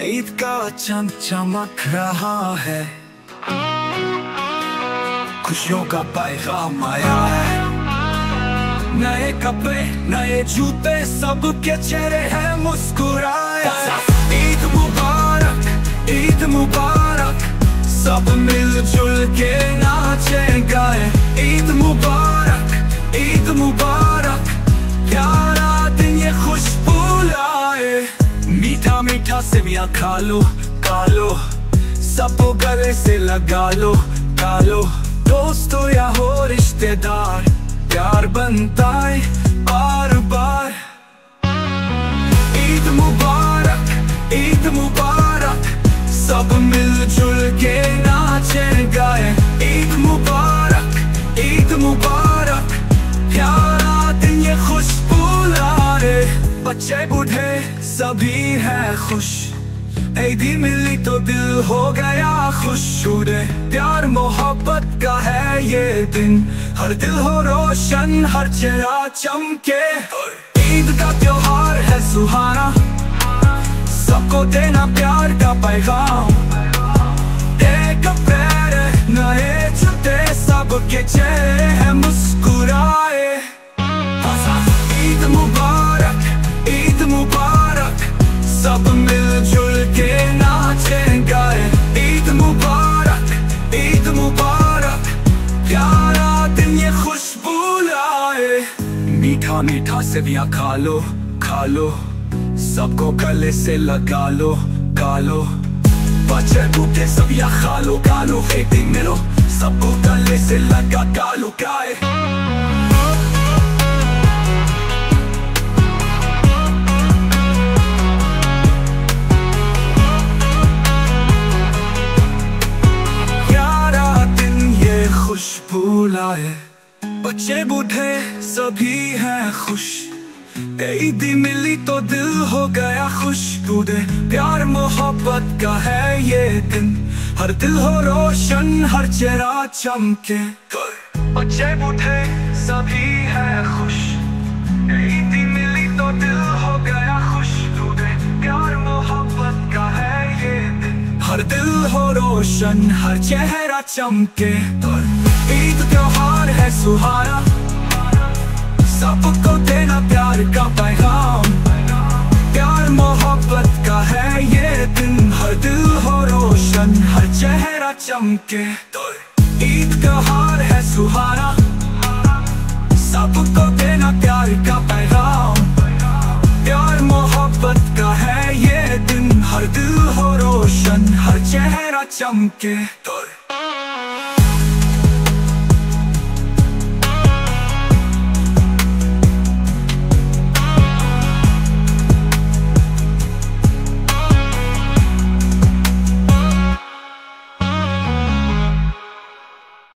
ईद का चंद चमक रहा है, खुशियों का पैगाम आया है। नए कपड़े नए जूते सबके चेहरे हैं मुस्कुराए। ईद मुबारक, ईद मुबारक, सब मिलजुल के नाचे गाए। ईद मुबारक, ईद मुबारक, प्यारा दिन ये खुशबू लाए। मीठा मीठा सेवियां खा लो, खा लो, सबको गले से लगा लो, गा लो। दोस्तों या हो रिश्तेदार, प्यार बनता है बार बार। ईद मुबारक, ईद मुबारक, सब मिलजुल के नाचे गाए। ईद मुबारक, ईद मुबारक, प्यारा दिन ये खुशबू लाए। बच्चे बूढ़े सभी हैं खुश, ईदी मिली तो दिल हो गया खुश। प्यार मोहब्बत का है ये दिन, हर दिल हो रोशन, हर चेहरा चमके। ईद का त्योहार है सुहाना, सबको देना प्यार का पैगाम। एक कपड़े नए जूते सबके चेहरे हैं मुस्कुराए। ईद मुबारक, ईद मुबारक, सब मिलजुल के नाचे गाए। ईद मुबारक, ईद मुबारक, प्यारा दिन ये खुशबू लाए। मीठा मीठा सेवियां खा लो, खा लो, सबको गले से लगा लो, गा लो। बच्चे बूढ़े सेवियां खा लो, गा लो, एक दिन मिलो, सबको गले से लगा, गा लो, गाए। खुशबू लाए, बच्चे बूढ़े सभी हैं खुश। ईदी मिली तो दिल हो गया खुश। प्यार मोहब्बत का है ये दिन, हर दिल हो रोशन, हर चेहरा चमके। बच्चे बूढ़े सभी हैं खुश, ईदी मिली तो दिल हो गया खुश। प्यार मोहब्बत का है ये दिन, हर दिल हो रोशन, हर चेहरा चमके। ईद त्योहार है सुहाना, सबको देना प्यार का पैगाम। प्यार मोहब्बत का है ये दिन, हर दिल हो रोशन, हर चेहरा चमके। ईद त्योहार है सुहाना, सबको देना प्यार का पैगाम। प्यार मोहब्बत का है ये दिन, हर दिल हो रोशन, हर चेहरा चमके।